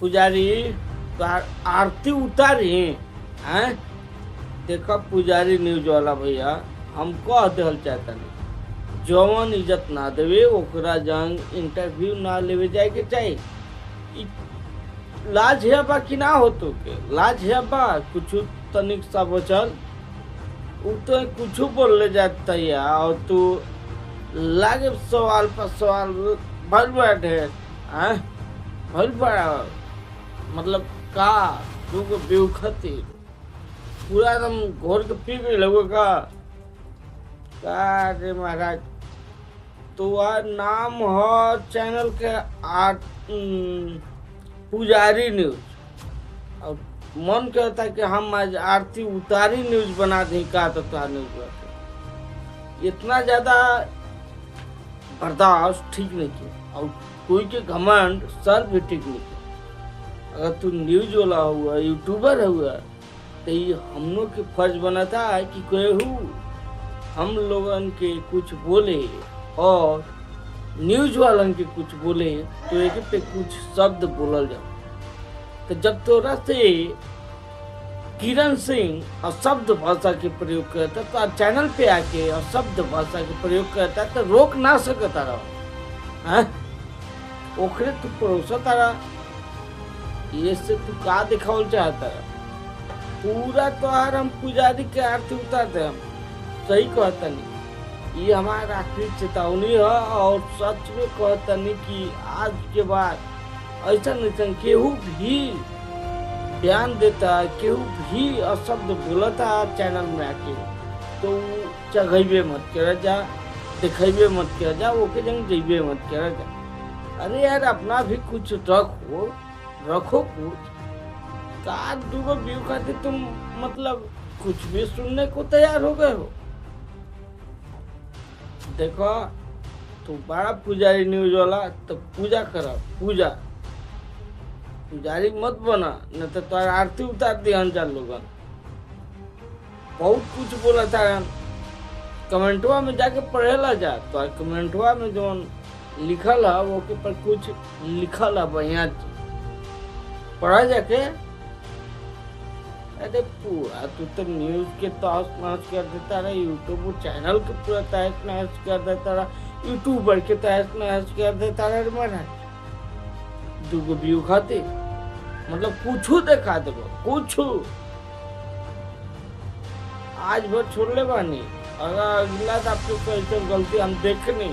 पुजारी तोहार आरती उतारी हैं। देखो पुजारी न्यूज वाला भैया, हम कह दिल चाहता नहीं, जवन इज्जत ना देवे ओकरा जंग इंटरव्यू ना लेवे जाए के चाहिए। लाज है बा कि ना हो तो के लाज है बा कुछ तनिक सा बचल उ तो कुछ बोल ले जाता है और तू लागे सवाल पर सवाल भर बैठे हैं भर बड़ा मतलब का तू को बेवखती पूरा एकदम घोर के पी गई लगो का रे महाराज। तो नाम हो चैनल के पुजारी न्यूज और मन कहता है कि हम आज आरती उतारी न्यूज बना दें का तो न्यूज बना इतना ज़्यादा बर्दाश्त ठीक नहीं किया और कोई के घमंड सर भी ठीक नहीं किया। अगर तू न्यूज वाला हुआ यूट्यूबर हुआ तो ये हम लोग के फर्ज बनता है कि कोई हम लोगन के कुछ बोले और न्यूज वालन के कुछ बोले तो एक पे कुछ शब्द बोलल जाओ। तो जब तोरा से किरण सिंह अशब्द भाषा के प्रयोग करता तो चैनल पे आके अशब्द भाषा के प्रयोग करता तो रोक ना सकता रहो ओखरे तू परोसा तारा ये से तू का दिखावल चाहता रहा पूरा त्योहार हम पुजारी के आरती उतारते हम सही कहता नहीं। ये हमारा आखिरी चेतावनी है और सच में कहता नहीं कि आज के बाद ऐसा नहीं केहू भी ध्यान देता केहू भी अशब्द बोलता चैनल में आके तो चढ़ेबे मत कर जा दिखेबे मत कर जा ओके जंग जेबे मत कर जा। अरे यार अपना भी कुछ रखो कुछ का दूगो व्यू खातिर तुम मतलब कुछ भी सुनने को तैयार हो गए हो। देखो तू बड़ा पुजारी न्यूज वाला तो पूजा करा पूजा पुजारी मत बना न तो तार आरती उतार दिया चार लोगन बहुत कुछ बोला था कमेंटवा में जाके पढ़ेला जा तो कमेंटवा में जो लिखल है वो के पर कुछ लिखल है बढ़िया पढ़ा जाके। अरे पूरा तू तो न्यूज के तहस नहस कर देता रहा यूट्यूब चैनल के पूरा तहस नहस कर देता रहा यूट्यूबर के तहस नहस कर देता रहा महाराज दूगो व्यू खाते मतलब कुछ देखा देबो कुछ आज भर छोड़ ले बानी। अगर अगला आपको कोई गलती हम देखनी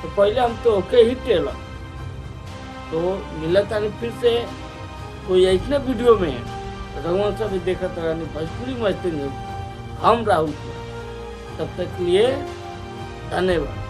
तो पहले हम तो ओके ही टेला तो मिला था फिर से कोई ऐसा वीडियो में रघुवंश से भी देखा था भोजपुरी मस्ती न्यूज हम राहुल तब तक लिए धन्यवाद।